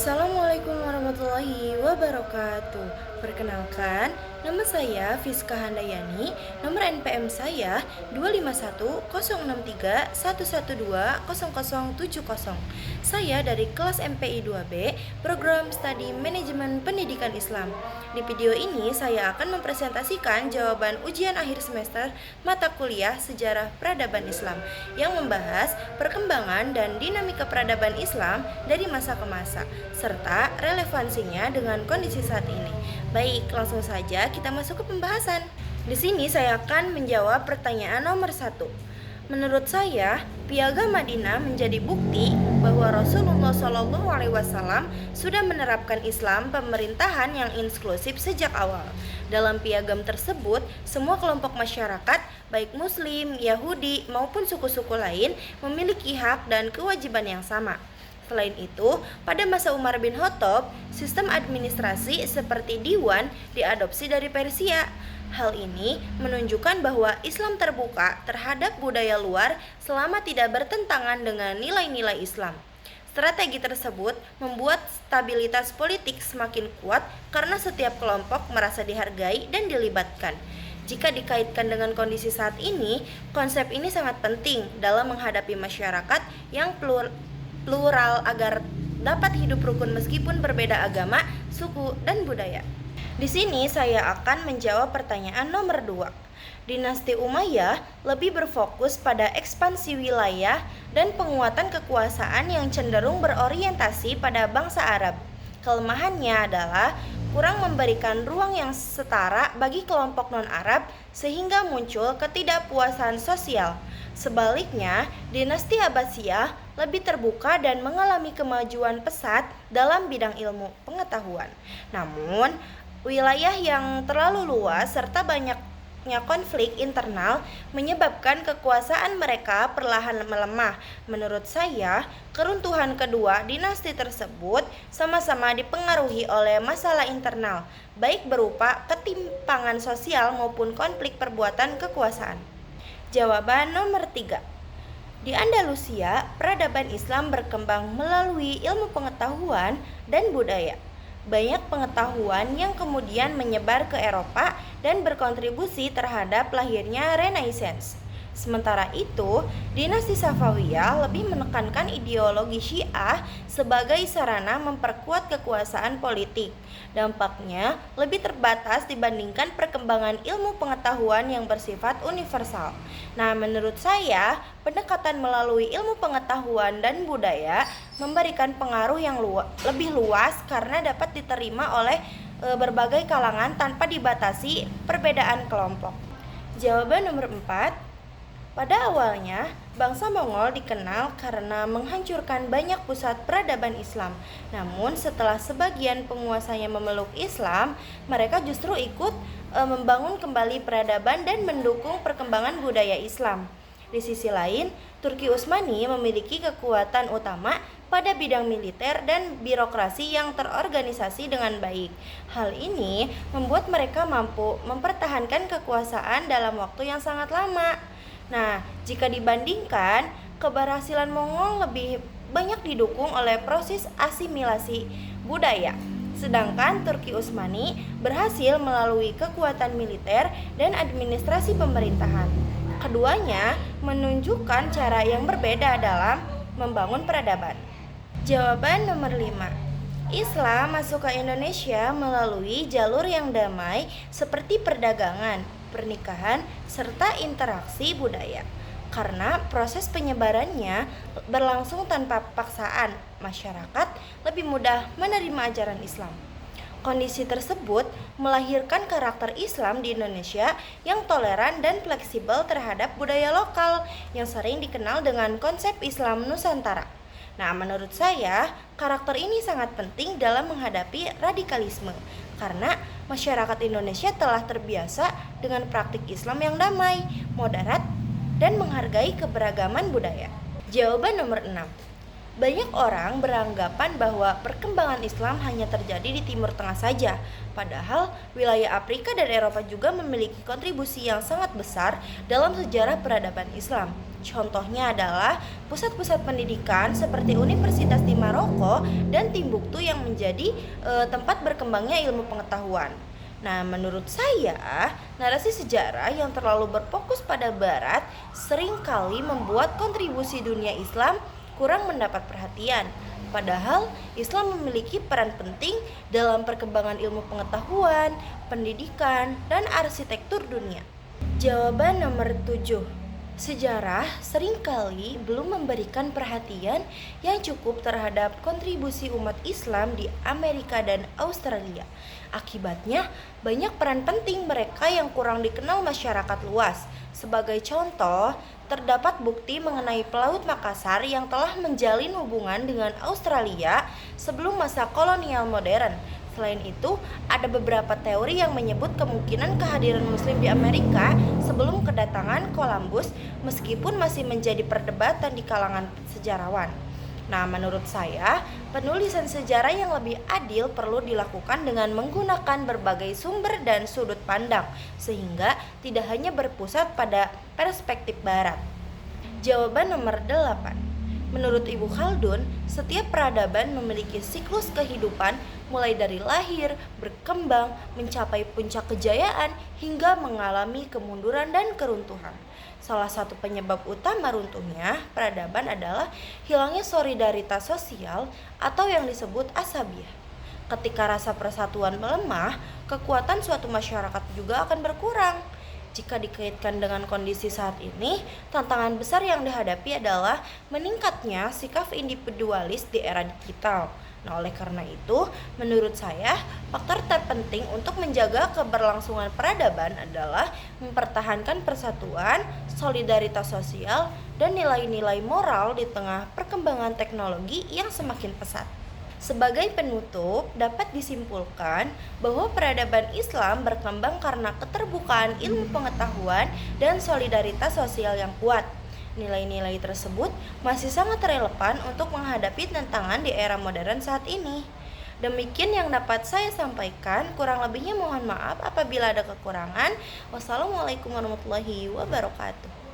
Assalamualaikum warahmatullahi wabarakatuh. Perkenalkan, nama saya Fiska Handayani. Nomor NPM saya 2510631120070. Saya dari kelas MPI 2B, Program Studi Manajemen Pendidikan Islam. Di video ini saya akan mempresentasikan jawaban ujian akhir semester mata kuliah Sejarah Peradaban Islam yang membahas perkembangan dan dinamika peradaban Islam dari masa ke masa serta relevansinya dengan kondisi saat ini. Baik, langsung saja kita masuk ke pembahasan. Di sini saya akan menjawab pertanyaan nomor 1. Menurut saya, Piagam Madinah menjadi bukti bahwa Rasulullah SAW sudah menerapkan Islam pemerintahan yang inklusif sejak awal. Dalam piagam tersebut, semua kelompok masyarakat, baik Muslim, Yahudi, maupun suku-suku lain, memiliki hak dan kewajiban yang sama. Selain itu, pada masa Umar bin Khattab, sistem administrasi seperti diwan diadopsi dari Persia. Hal ini menunjukkan bahwa Islam terbuka terhadap budaya luar selama tidak bertentangan dengan nilai-nilai Islam. Strategi tersebut membuat stabilitas politik semakin kuat karena setiap kelompok merasa dihargai dan dilibatkan. Jika dikaitkan dengan kondisi saat ini, konsep ini sangat penting dalam menghadapi masyarakat yang plural agar dapat hidup rukun meskipun berbeda agama, suku, dan budaya. Di sini saya akan menjawab pertanyaan nomor 2. Dinasti Umayyah lebih berfokus pada ekspansi wilayah dan penguatan kekuasaan yang cenderung berorientasi pada bangsa Arab. Kelemahannya adalah kurang memberikan ruang yang setara bagi kelompok non-Arab sehingga muncul ketidakpuasan sosial. Sebaliknya, dinasti Abbasiyah lebih terbuka dan mengalami kemajuan pesat dalam bidang ilmu pengetahuan. Namun, wilayah yang terlalu luas serta banyaknya konflik internal menyebabkan kekuasaan mereka perlahan melemah. Menurut saya, keruntuhan kedua dinasti tersebut sama-sama dipengaruhi oleh masalah internal, baik berupa ketimpangan sosial maupun konflik perbuatan kekuasaan. Jawaban nomor 3. Di Andalusia, peradaban Islam berkembang melalui ilmu pengetahuan dan budaya. Banyak pengetahuan yang kemudian menyebar ke Eropa dan berkontribusi terhadap lahirnya Renaissance. Sementara itu, dinasti Safawiyah lebih menekankan ideologi Syiah sebagai sarana memperkuat kekuasaan politik. Dampaknya lebih terbatas dibandingkan perkembangan ilmu pengetahuan yang bersifat universal. Nah, menurut saya, pendekatan melalui ilmu pengetahuan dan budaya memberikan pengaruh yang lebih luas karena dapat diterima oleh berbagai kalangan tanpa dibatasi perbedaan kelompok. Jawaban nomor 4. Pada awalnya, bangsa Mongol dikenal karena menghancurkan banyak pusat peradaban Islam. Namun setelah sebagian penguasanya memeluk Islam, mereka justru ikut membangun kembali peradaban dan mendukung perkembangan budaya Islam. Di sisi lain, Turki Utsmani memiliki kekuatan utama pada bidang militer dan birokrasi yang terorganisasi dengan baik. Hal ini membuat mereka mampu mempertahankan kekuasaan dalam waktu yang sangat lama. Nah, jika dibandingkan, keberhasilan Mongol lebih banyak didukung oleh proses asimilasi budaya. Sedangkan Turki Utsmani berhasil melalui kekuatan militer dan administrasi pemerintahan. Keduanya menunjukkan cara yang berbeda dalam membangun peradaban. Jawaban nomor 5. Islam masuk ke Indonesia melalui jalur yang damai seperti perdagangan, pernikahan, serta interaksi budaya. Karena proses penyebarannya berlangsung tanpa paksaan, masyarakat lebih mudah menerima ajaran Islam. Kondisi tersebut melahirkan karakter Islam di Indonesia yang toleran dan fleksibel terhadap budaya lokal yang sering dikenal dengan konsep Islam Nusantara. Nah, menurut saya, karakter ini sangat penting dalam menghadapi radikalisme karena masyarakat Indonesia telah terbiasa dengan praktik Islam yang damai, moderat, dan menghargai keberagaman budaya. Jawaban nomor 6. Banyak orang beranggapan bahwa perkembangan Islam hanya terjadi di Timur Tengah saja, padahal wilayah Afrika dan Eropa juga memiliki kontribusi yang sangat besar dalam sejarah peradaban Islam. Contohnya adalah pusat-pusat pendidikan seperti Universitas di Maroko dan Timbuktu yang menjadi tempat berkembangnya ilmu pengetahuan. Nah, menurut saya, narasi sejarah yang terlalu berfokus pada Barat seringkali membuat kontribusi dunia Islam kurang mendapat perhatian. Padahal Islam memiliki peran penting dalam perkembangan ilmu pengetahuan, pendidikan, dan arsitektur dunia. Jawaban nomor 7. Sejarah seringkali belum memberikan perhatian yang cukup terhadap kontribusi umat Islam di Amerika dan Australia. Akibatnya, banyak peran penting mereka yang kurang dikenal masyarakat luas. Sebagai contoh, terdapat bukti mengenai pelaut Makassar yang telah menjalin hubungan dengan Australia sebelum masa kolonial modern. Selain itu, ada beberapa teori yang menyebut kemungkinan kehadiran Muslim di Amerika sebelum kedatangan Columbus, meskipun masih menjadi perdebatan di kalangan sejarawan. Nah, menurut saya, penulisan sejarah yang lebih adil perlu dilakukan dengan menggunakan berbagai sumber dan sudut pandang, sehingga tidak hanya berpusat pada perspektif Barat. Jawaban nomor 8. Menurut Ibnu Khaldun, setiap peradaban memiliki siklus kehidupan mulai dari lahir, berkembang, mencapai puncak kejayaan, hingga mengalami kemunduran dan keruntuhan. Salah satu penyebab utama runtuhnya peradaban adalah hilangnya solidaritas sosial atau yang disebut asabiah. Ketika rasa persatuan melemah, kekuatan suatu masyarakat juga akan berkurang. Jika dikaitkan dengan kondisi saat ini, tantangan besar yang dihadapi adalah meningkatnya sikap individualis di era digital. Nah, oleh karena itu, menurut saya, faktor terpenting untuk menjaga keberlangsungan peradaban adalah mempertahankan persatuan, solidaritas sosial, dan nilai-nilai moral di tengah perkembangan teknologi yang semakin pesat. Sebagai penutup, dapat disimpulkan bahwa peradaban Islam berkembang karena keterbukaan ilmu pengetahuan dan solidaritas sosial yang kuat. Nilai-nilai tersebut masih sangat relevan untuk menghadapi tantangan di era modern saat ini. Demikian yang dapat saya sampaikan, kurang lebihnya mohon maaf apabila ada kekurangan. Wassalamualaikum warahmatullahi wabarakatuh.